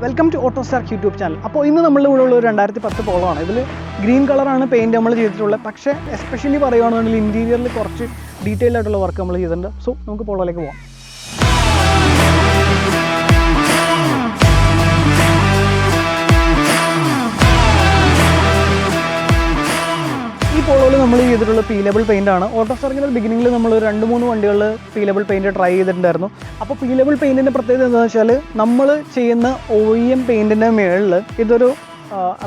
Welcome to autostark YouTube channel. അപ്പോൾ ഇന്ന് നമ്മളിവിടെ ഉള്ള ഒരു 2010 പോളോ ആണ്. ഇതിൽ ഗ്രീൻ കളറാണ് പെയിൻറ്റ് നമ്മൾ ചെയ്തിട്ടുള്ളത്. പക്ഷേ എസ്പെഷ്യലി പറയുകയാണെന്നുണ്ടെങ്കിൽ ഇൻറ്റീരിയറിൽ കുറച്ച് ഡീറ്റെയിൽ ആയിട്ടുള്ള വർക്ക് നമ്മൾ ചെയ്തിട്ടുണ്ട്. സോ നമുക്ക് പോളോയിലേക്ക് പോകാം. ഈ പോളോയിൽ നമ്മൾ ചെയ്തിട്ടുള്ള പീ ലേബിൾ പെയിൻ്റ് ആണ്. ഓട്ടോസ്റ്റാർക്കിൻ്റെ ബിഗിനിങ്ങിൽ നമ്മൾ 2-3 വണ്ടികളിൽ പീ ലേബിൾ പെയിൻറ്റ് ട്രൈ ചെയ്തിട്ടുണ്ടായിരുന്നു. അപ്പോൾ പീ ലേബിൾ പെയിൻറ്റിൻ്റെ പ്രത്യേകത എന്താണെന്ന് വെച്ചാൽ നമ്മൾ ചെയ്യുന്ന OEM പെയിൻറ്റിൻ്റെ മുകളിൽ ഇതൊരു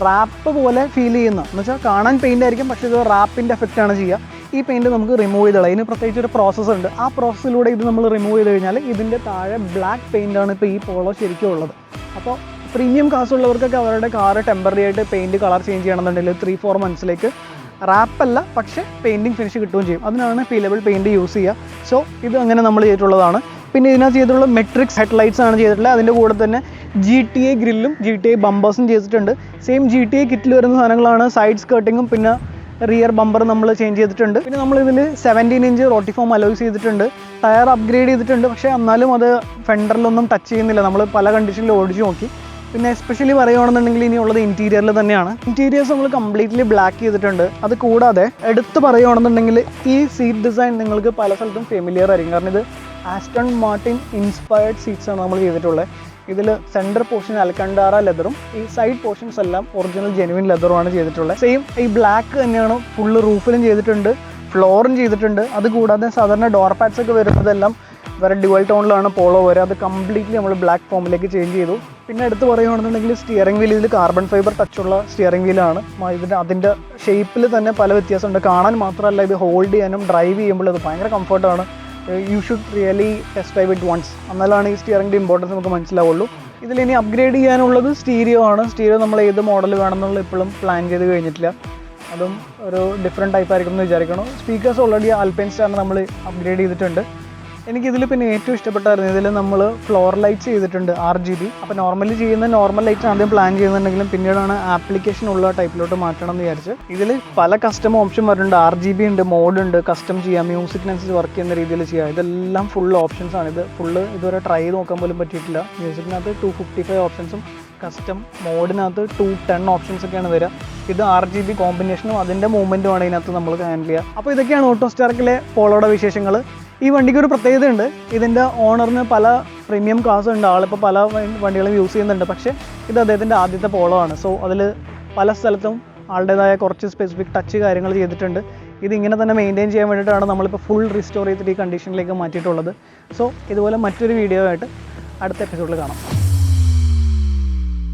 റാപ്പ് പോലെ ഫീൽ ചെയ്യുന്ന എന്ന് വെച്ചാൽ കാണാൻ പെയിൻ്റ് ആയിരിക്കും, പക്ഷേ ഇത് റാപ്പിൻ്റെ എഫക്റ്റാണ് ചെയ്യുക. ഈ പെയിൻറ്റ് നമുക്ക് റിമൂവ് ചെയ്തോളാം. ഇതിന് പ്രത്യേകിച്ച് ഒരു പ്രോസസ്സ് ഉണ്ട്. ആ പ്രോസസ്സിലൂടെ ഇത് നമ്മൾ റിമൂവ് ചെയ്ത് കഴിഞ്ഞാൽ ഇതിൻ്റെ താഴെ ബ്ലാക്ക് പെയിൻ്റാണ് ഇപ്പോൾ ഈ പോളോ ശരിക്കും ഉള്ളത്. അപ്പോൾ പ്രീമിയം കാശുള്ളവർക്കൊക്കെ അവരുടെ കാറ് ടെമ്പററി ആയിട്ട് പെയിൻറ്റ് കളർ ചേഞ്ച് ചെയ്യണമെന്നുണ്ടെങ്കിൽ 3-4 മന്ത്സിലേക്ക് റാപ്പല്ല, പക്ഷേ പെയിൻറ്റിങ് ഫിനിഷ് കിട്ടുകയും ചെയ്യും. അതിനാണ് പീ ലേബിൾ പെയിൻറ്റ് യൂസ് ചെയ്യുക. സോ ഇത് അങ്ങനെ നമ്മൾ ചെയ്തിട്ടുള്ളതാണ്. പിന്നെ ഇതിനകത്ത് ചെയ്തിട്ടുള്ള മെട്രിക്സ് ഹെഡ്ലൈറ്റ്സ് ആണ് ചെയ്തിട്ടുള്ളത്. അതിൻ്റെ കൂടെ തന്നെ GTA ഗ്രില്ലും GTA ബമ്പേഴ്സും ചെയ്തിട്ടുണ്ട്. സെയിം GTA കിറ്റിൽ വരുന്ന സാധനങ്ങളാണ്. സൈഡ് സ്കേർട്ടിങ്ങും പിന്നെ റിയർ ബമ്പർ നമ്മൾ ചേഞ്ച് ചെയ്തിട്ടുണ്ട്. പിന്നെ നമ്മളിതിൽ 17 ഇഞ്ച് റോട്ടിഫോം അലോയ്സ് ചെയ്തിട്ടുണ്ട്. ടയർ അപ്ഗ്രേഡ് ചെയ്തിട്ടുണ്ട്, പക്ഷേ എന്നാലും അത് ഫെൻഡറിലൊന്നും ടച്ച് ചെയ്യുന്നില്ല. നമ്മൾ പല കണ്ടീഷനിൽ ഓടിച്ച് നോക്കി. പിന്നെ എസ്പെഷ്യലി പറയുകയാണെന്നുണ്ടെങ്കിൽ ഇനിയുള്ളത് ഇൻറ്റീരിയറിൽ തന്നെയാണ്. ഇൻറ്റീരിയേഴ്സ് നമ്മൾ കംപ്ലീറ്റ്ലി ബ്ലാക്ക് ചെയ്തിട്ടുണ്ട്. അത് കൂടാതെ എടുത്ത് പറയുകയാണെന്നുണ്ടെങ്കിൽ ഈ സീറ്റ് ഡിസൈൻ നിങ്ങൾക്ക് പല സ്ഥലത്തും ഫെമിലിയർ ആയിരിക്കും. കാരണം ഇത് ആസ്റ്റൺ മാർട്ടിൻ ഇൻസ്പയർഡ് സീറ്റ്സ് ആണ് നമ്മൾ ചെയ്തിട്ടുള്ളത്. ഇതിൽ സെൻറ്റർ പോർഷൻ അൽക്കണ്ടാറ ലെതറും ഈ സൈഡ് പോർഷൻസ് എല്ലാം ഒറിജിനൽ ജെനുവിൻ ലെതറുമാണ് ചെയ്തിട്ടുള്ളത്. സെയിം ഈ ബ്ലാക്ക് തന്നെയാണ് ഫുള്ള് റൂഫിലും ചെയ്തിട്ടുണ്ട്, ഫ്ലോറും ചെയ്തിട്ടുണ്ട്. അതുകൂടാതെ സാധാരണ ഡോർ പാഡ്സ് ഒക്കെ വരുന്നതെല്ലാം വേറെ ഡ്യുവൽ ടോണിലാണ് പോളോ വരെ. അത് കംപ്ലീറ്റ്ലി നമ്മൾ ബ്ലാക്ക് ഫോമിലേക്ക് ചേഞ്ച് ചെയ്തു. പിന്നെ എടുത്ത് പറയുകയാണെന്നുണ്ടെങ്കിൽ സ്റ്റിയറിംഗ് വീൽ ഇതിൽ കാർബൺ ഫൈബർ ടച്ചുള്ള സ്റ്റിയറിംഗ് വീലാണ്. അതിൻ്റെ ഷേപ്പിൽ തന്നെ പല വ്യത്യാസമുണ്ട്. കാണാൻ മാത്രമല്ല, ഇത് ഹോൾഡ് ചെയ്യാനും ഡ്രൈവ് ചെയ്യുമ്പോൾ അത് ഭയങ്കര കംഫർട്ടാണ്. You should really test drive it once. എന്നാലാണ് ഈ സ്റ്റിയറിംഗിൻ്റെ ഇമ്പോർട്ടൻസ് നമുക്ക് മനസ്സിലാവുള്ളൂ. ഇതിലിനി അപ്ഗ്രേഡ് ചെയ്യാനുള്ളത് സ്റ്റീരിയോ ആണ്. സ്റ്റീരിയോ നമ്മൾ ഏത് മോഡൽ വേണമെന്നുള്ള ഇപ്പോഴും പ്ലാൻ ചെയ്ത് കഴിഞ്ഞിട്ടില്ല. അതും ഒരു ഡിഫറെൻറ്റ് ടൈപ്പ് ആയിരിക്കും എന്ന് വിചാരിക്കണം. സ്പീക്കേഴ്സ് ഓൾറെഡി ആൽപൈൻ സ്റ്റാറിന് നമ്മൾ അപ്ഗ്രേഡ് ചെയ്തിട്ടുണ്ട്. എനിക്കിതിൽ പിന്നെ ഏറ്റവും ഇഷ്ടപ്പെട്ടായിരുന്നു, ഇതിൽ നമ്മൾ ഫ്ലോർ ലൈറ്റ്സ് ചെയ്തിട്ടുണ്ട് RGB. അപ്പോൾ നോർമലി ചെയ്യുന്ന നോർമൽ ലൈറ്റ്സ് ആദ്യം പ്ലാൻ ചെയ്യുന്നുണ്ടെങ്കിലും പിന്നീടാണ് ആപ്ലിക്കേഷൻ ഉള്ള ടൈപ്പിലോട്ട് മാറ്റണം എന്ന് വിചാരിച്ച്. ഇതിൽ പല കസ്റ്റം ഓപ്ഷൻ വരുന്നുണ്ട്. RGB ഉണ്ട്, മോഡ് ഉണ്ട്, കസ്റ്റം ചെയ്യാം, മ്യൂസിക്കിനനുസരിച്ച് വർക്ക് ചെയ്യുന്ന രീതിയിൽ ചെയ്യാം. ഇതെല്ലാം ഫുൾ ഓപ്ഷൻസ് ആണ്. ഇത് ഫുള്ള് ഇതുവരെ ട്രൈ ചെയ്ത് നോക്കാൻ പോലും പറ്റിയിട്ടില്ല. മ്യൂസിക്കിനകത്ത് 255 ഓപ്ഷൻസും കസ്റ്റം മോഡിനകത്ത് 210 ഓപ്ഷൻസ് ഒക്കെയാണ് വരിക. ഇത് RGB കോമ്പിനേഷനും അതിൻ്റെ മൂവ്മെൻറ്റുമാണ് ഇതിനകത്ത് നമ്മൾ ഹാൻഡിൽ ചെയ്യുക. അപ്പോൾ ഇതൊക്കെയാണ് ഓട്ടോസ്റ്റാർക്കിലെ പോളോയുടെ വിശേഷങ്ങൾ. ഈ വണ്ടിക്ക് ഒരു പ്രത്യേകതയുണ്ട്. ഇതിൻ്റെ ഓണറിന് പല പ്രീമിയം കാർസ് ഉണ്ട്, ആളിപ്പോൾ പല വണ്ടികളും യൂസ് ചെയ്യുന്നുണ്ട്. പക്ഷേ ഇത് അദ്ദേഹത്തിൻ്റെ ആദ്യത്തെ പോളോ ആണ്. സോ അതിൽ പല സ്ഥലത്തും ആളുടേതായ കുറച്ച് സ്പെസിഫിക് ടച്ച് കാര്യങ്ങൾ ചെയ്തിട്ടുണ്ട്. ഇതിങ്ങനെ തന്നെ മെയിൻറ്റെയിൻ ചെയ്യാൻ വേണ്ടിയിട്ടാണ് നമ്മളിപ്പോൾ ഫുൾ റീസ്റ്റോർ ചെയ്തിട്ട് ഈ കണ്ടീഷനിലേക്ക് മാറ്റിയിട്ടുള്ളത്. സോ ഇതുപോലെ മറ്റൊരു വീഡിയോ ആയിട്ട് അടുത്ത എപ്പിസോഡിൽ കാണാം.